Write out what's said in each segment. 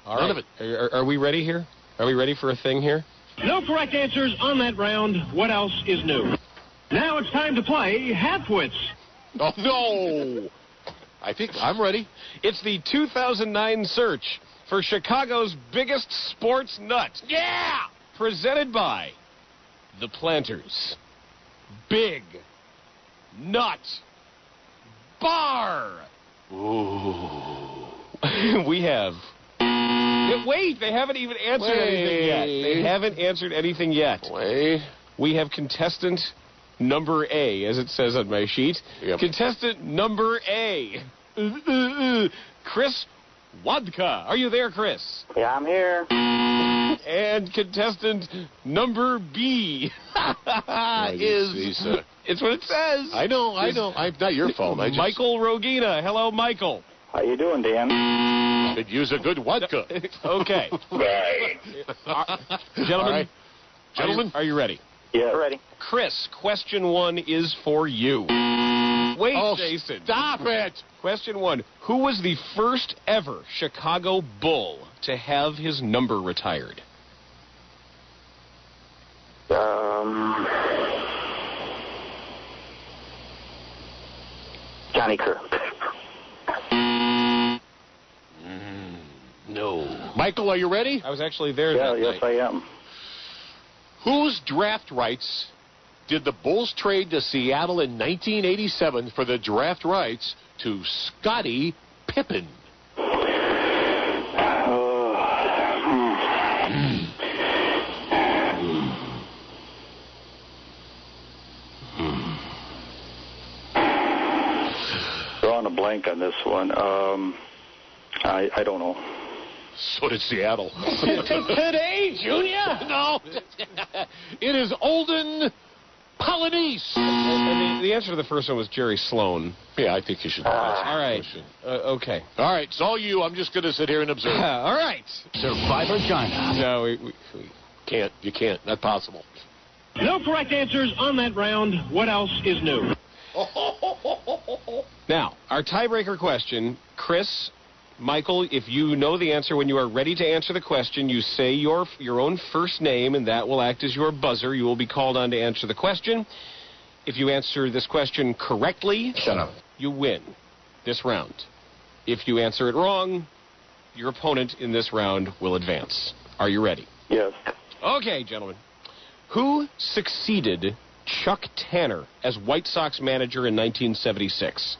All right. None of it. Are we ready here? Are we ready for a thing here? No correct answers on that round. What else is new? Now it's time to play Halfwits. Oh, no. I think I'm ready. It's the 2009 search for Chicago's biggest sports nut. Yeah! Presented by the Planters. Big Nut Bar. Ooh. We have... Wait, they haven't even answered anything yet. They haven't answered anything yet. Wait. We have contestant number A, as it says on my sheet. Yep. Contestant number A. Chris Wadka. Are you there, Chris? Yeah, I'm here. And contestant number B it's what it says. I know. It's not your fault. Michael Rogina. Hello, Michael. How you doing, Dan? Could use a good vodka. Okay. Gentlemen, Gentlemen, are you ready? Yeah, ready. Chris, question 1 is for you. Wait, Jason. Stop it. Question 1. Who was the first ever Chicago Bull to have his number retired? Johnny Kerr. No. Michael, are you ready? I was actually there Yeah, that yes, night. I am. Whose draft rights did the Bulls trade to Seattle in 1987 for the draft rights to Scottie Pippen? Drawing a blank on this one. I don't know. So did Seattle. Today, Junior? No. It is Olden Polynice. And the answer to the first one was Jerry Sloan. Yeah, I think you should. All right. Okay. All right, it's all you. I'm just going to sit here and observe. All right. Survivor China. No, we can't. You can't. Not possible. No correct answers on that round. What else is new? Now, our tiebreaker question, Chris, Michael, if you know the answer when you are ready to answer the question, you say your own first name, and that will act as your buzzer. You will be called on to answer the question. If you answer this question correctly, shut up. You win this round. If you answer it wrong, your opponent in this round will advance. Are you ready? Yes. Okay, gentlemen. Who succeeded Chuck Tanner as White Sox manager in 1976?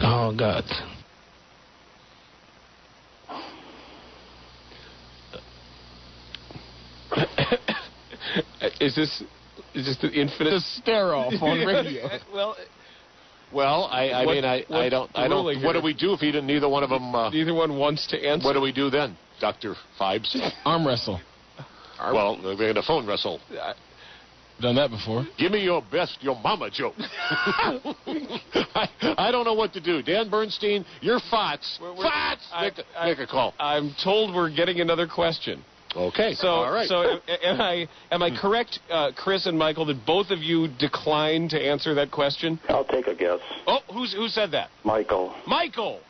Oh, God. Is this the infinite stare-off on radio? Well, I mean, I don't. What do we do if neither one of them? Neither one wants to answer. What do we do then, Dr. Fibes? Arm wrestle. Well, we're going to phone wrestle. Done that before. Give me your mama joke. I don't know what to do. Dan Bernstein, you're Fots. Make a call. I'm told we're getting another question. Okay. So, all right. So am I correct, Chris and Michael, that both of you declined to answer that question? I'll take a guess. Oh, who said that? Michael. Michael.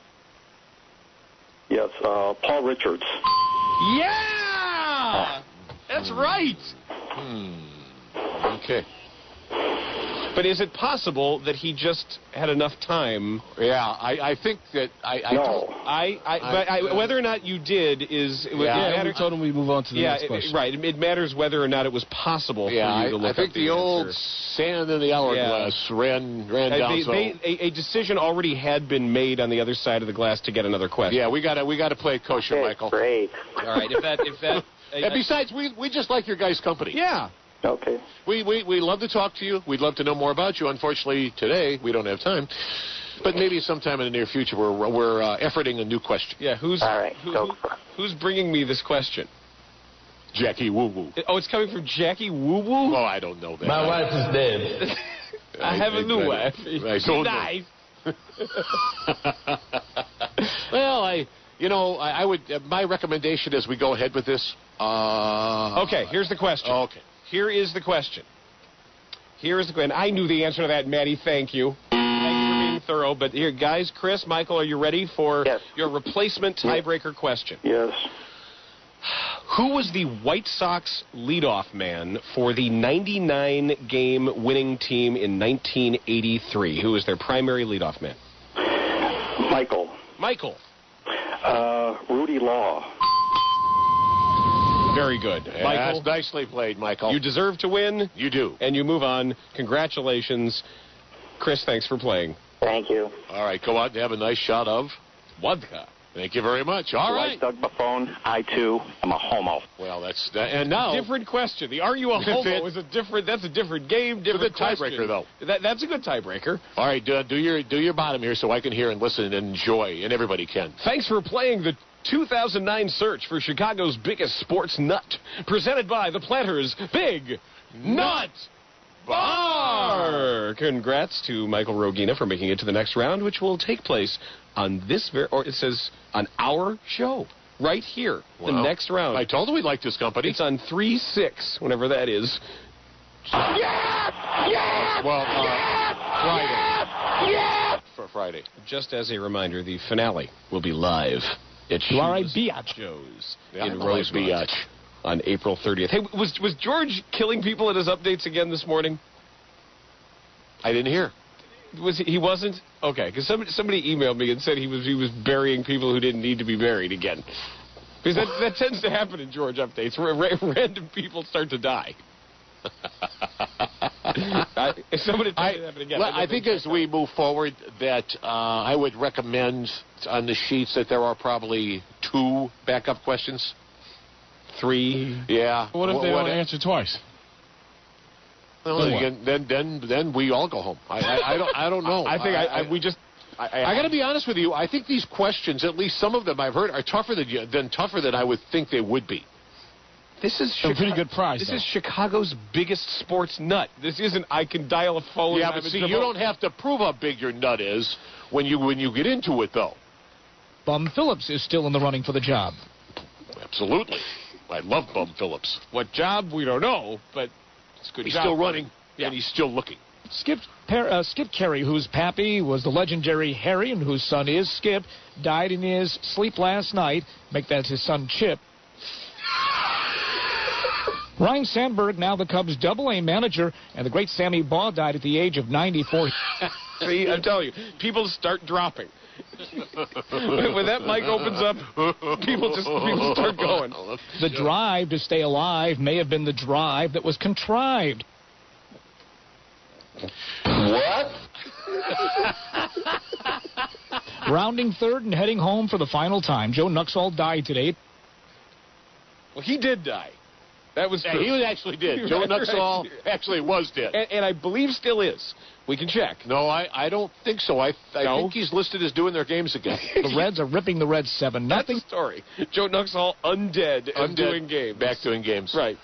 Yes, Paul Richards. Yeah! That's right. Okay. But is it possible that he just had enough time? Yeah, I think that whether or not you did is... we told him we move on to the next question. Right. It matters whether or not it was possible for you to look I think up the old sand in the hourglass ran down. A decision already had been made on the other side of the glass to get another question. Yeah, we got to play it kosher, okay, Michael. Great. All right, if that and besides, we just like your guys' company. Yeah. Okay. We love to talk to you. We'd love to know more about you. Unfortunately, today we don't have time. But maybe sometime in the near future we're efforting a new question. Yeah, who's bringing me this question? Jackie Woo Woo. Oh, it's coming from Jackie Woo Woo? Oh, I don't know that. My wife is dead. I have a new wife. She's nice. Well, I would. My recommendation is we go ahead with this. Okay, here's the question. Okay. Here is the question. Here's the question. I knew the answer to that, Maddie. Thank you. Thank you for being thorough. But here, guys, Chris, Michael, are you ready for your replacement tiebreaker question? Yes. Who was the White Sox leadoff man for the 99-game winning team in 1983? Who was their primary leadoff man? Michael. Rudy Law. Very good. Yeah, Michael. That's nicely played, Michael. You deserve to win. You do. And you move on. Congratulations. Chris, thanks for playing. Thank you. All right, go out and have a nice shot of vodka. Thank you very much. All right. Like Doug Buffone, I, too, am a homo. Well, and now... Different question. The Are You a Homo is that's a different game, different question. Tiebreaker, though. That's a good tiebreaker. All right, do your bottom here so I can hear and listen and enjoy, and everybody can. Thanks for playing the 2009 search for Chicago's biggest sports nut, presented by the Planters Big Nut Bar. Congrats to Michael Rogina for making it to the next round, which will take place on it says on our show right here. Wow. The next round. I told him we liked this company. It's on 3/6, whenever that is. Friday. For Friday. Just as a reminder, the finale will be live at Joe's in Rosemont on April 30th. Hey, was George killing people at his updates again this morning? I didn't hear. He wasn't? Okay, because somebody emailed me and said he was burying people who didn't need to be buried again. Because that tends to happen in George updates, where random people start to die. I think as we move forward that I would recommend on the sheets that there are probably 2 backup questions. 3. Yeah. What if they don't answer twice? Well, then we all go home. I don't know. I think I got to be honest with you. I think these questions, at least some of them I've heard, are tougher than I would think they would be. This is a pretty good prize. This is Chicago's biggest sports nut. This isn't I can dial a phone. Yeah, but see, you don't have to prove how big your nut is when you get into it, though. Bum Phillips is still in the running for the job. Absolutely. I love Bum Phillips. What job, we don't know, but it's a good He's job. still running, and he's still looking. Skip Carey, whose pappy was the legendary Harry and whose son is Skip, died in his sleep last night. Make that his son Chip. Ryan Sandberg, now the Cubs' Double-A manager, and the great Sammy Baugh died at the age of 94. See, I'm telling you, people start dropping. When that mic opens up, people start going. The drive to stay alive may have been the drive that was contrived. What? Rounding third and heading home for the final time, Joe Nuxhall died today. Well, he did die. That was true. He actually did. Joe Nuxhall actually was dead. And I believe still is. We can check. No, I don't think so. I think he's listed as doing their games again. The Reds are ripping the Reds 7-0. That's the story. Joe Nuxhall undead and doing games. Back doing games. Right.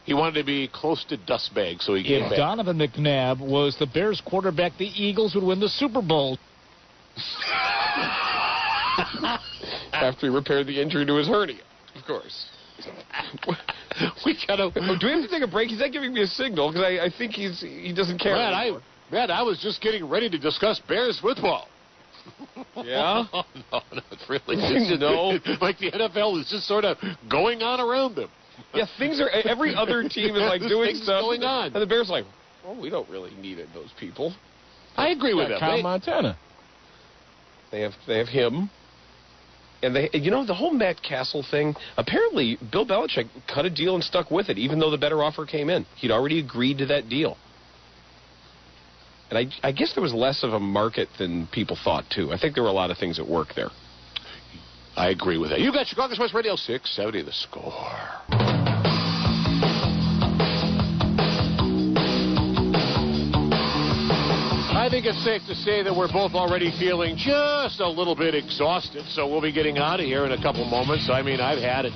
He wanted to be close to dustbag, so he came back. If Donovan McNabb was the Bears quarterback, the Eagles would win the Super Bowl. After he repaired the injury to his hernia, of course. Do we have to take a break? He's not giving me a signal because I think he doesn't care anymore. I was just getting ready to discuss Bears football. Yeah? No, not really. No. Like the NFL is just sort of going on around them. Yeah, every other team is like doing stuff going on. And the Bears are like, well, we don't really need those people. I agree with them. Kyle Montana. They have him. And the whole Matt Castle thing, apparently Bill Belichick cut a deal and stuck with it, even though the better offer came in. He'd already agreed to that deal. And I guess there was less of a market than people thought, too. I think there were a lot of things at work there. I agree with that. You got Chicago Sports Radio 670 The Score. I think it's safe to say that we're both already feeling just a little bit exhausted, so we'll be getting out of here in a couple moments. I mean, I've had it.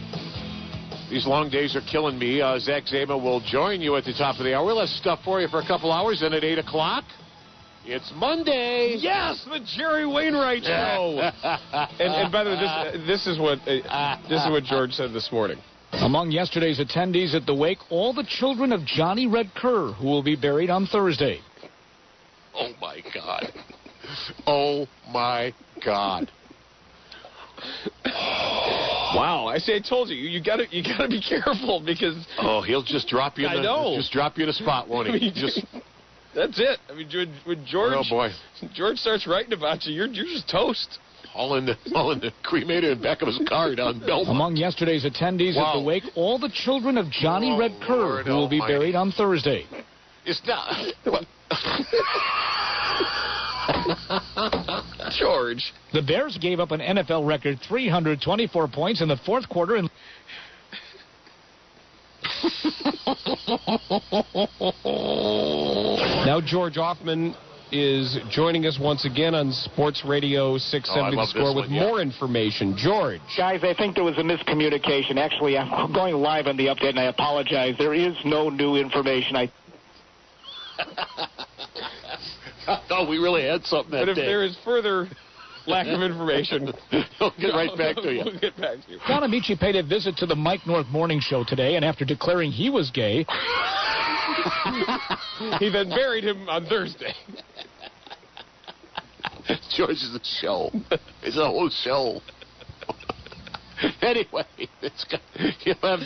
These long days are killing me. Zach Zema will join you at the top of the hour. We'll have stuff for you for a couple hours, then at 8 o'clock, it's Monday. Yes, the Jerry Wainwright Show. and by the way, this is what George said this morning. Among yesterday's attendees at the wake, all the children of Johnny Red Kerr, who will be buried on Thursday. Oh, my God. Oh, my God. Wow, I told you, you gotta be careful because. Oh, he'll just drop you. Just drop you in a spot, won't he? That's it. I mean, when George. Oh boy. George starts writing about you, you're just toast. All in the cremator in the back of his car down Belmont. Among yesterday's attendees at the wake, all the children of Johnny Red Kerr, who will be buried on Thursday. It's not. George. The Bears gave up an NFL record 324 points in the fourth quarter. Now George Ofman is joining us once again on Sports Radio 670 The Score with more information. George. Guys, I think there was a miscommunication. Actually, I'm going live on the update, and I apologize. There is no new information. Oh, we really had something that day. But if there is further lack of information, we'll get right back to you. We'll get back to you. Don Amici paid a visit to the Mike North Morning Show today, and after declaring he was gay, he then buried him on Thursday. George is a show. It's a whole show. Anyway, you have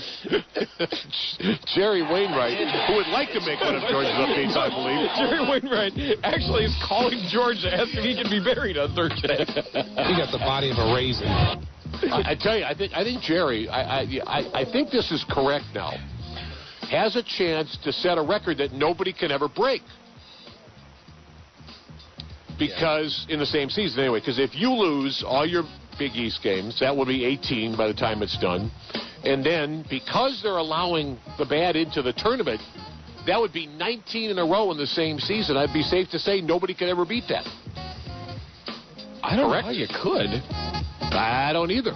Jerry Wainwright, who would like to make one of George's updates, I believe. Jerry Wainwright actually is calling George to ask if he can be buried on Thursday. He got the body of a raisin. I tell you, I think Jerry, I think this is correct now, has a chance to set a record that nobody can ever break. Because, in the same season anyway, because if you lose all your Big East games, that will be 18 by the time it's done. And then, because they're allowing the bad into the tournament, that would be 19 in a row in the same season. I'd be safe to say nobody could ever beat that. I don't know how you could. I don't either.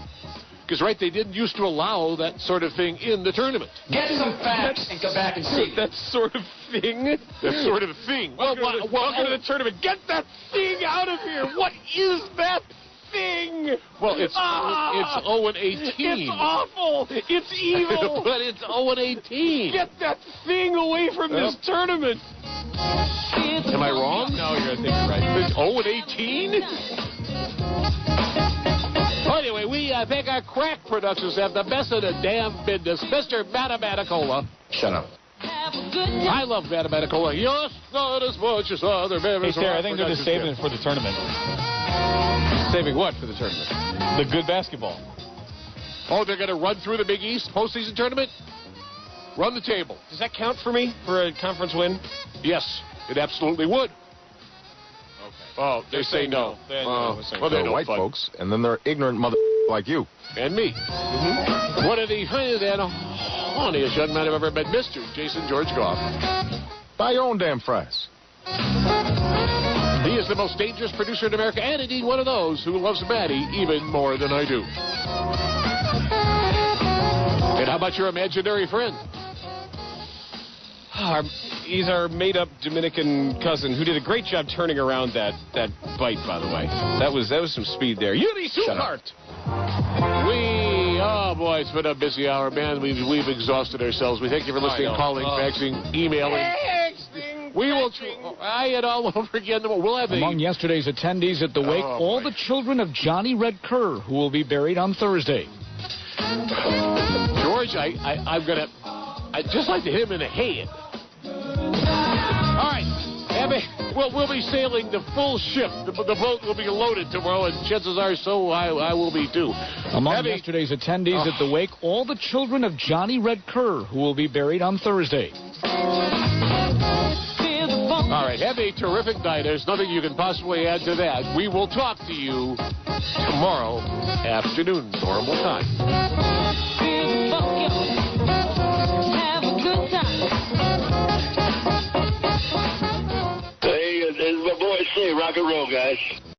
Because, right, they didn't used to allow that sort of thing in the tournament. Get some facts and come back and see. That sort of thing? That sort of thing. Welcome to the tournament. Get that thing out of here. What is that thing? Well, it's 0-18. It's awful. It's evil. But it's 0-18. Get that thing away from this tournament. Am I wrong? No, I think you're right. It's 0-18? Anyway, we think our crack productions have the best of the damn business. Mr. Matamaticola. Shut up. I love Matamaticola. Yes, not as much as other members. Hey, Sarah, I think they're just saving it for the tournament. Saving what for the tournament? The good basketball. Oh, they're going to run through the Big East postseason tournament? Run the table. Does that count for me for a conference win? Yes, it absolutely would. Oh, they say no. Well, they're white folks, and then they're ignorant mother like you. And me. Mm-hmm. One of the funniest young men I've ever met, Mr. Jason George Goff. Buy your own damn fries. He is the most dangerous producer in America, and indeed one of those who loves Maddie even more than I do. And how about your imaginary friend? He's our made-up Dominican cousin who did a great job turning around that bite, by the way. That was some speed there. Yuri Sukart. Oh boy, it's been a busy hour, man. We've exhausted ourselves. We thank you for listening, calling, faxing, emailing. We will try it all over again. We'll have Among yesterday's attendees at the wake, all the children of Johnny Red Kerr, who will be buried on Thursday. George, I'm gonna. I'd just like to hit him in the head. All right, we'll be sailing the full ship. The boat will be loaded tomorrow, and chances are so I will be too. Among yesterday's attendees at the wake, all the children of Johnny Red Kerr, who will be buried on Thursday. All right, have a terrific night. There's nothing you can possibly add to that. We will talk to you tomorrow afternoon, normal time.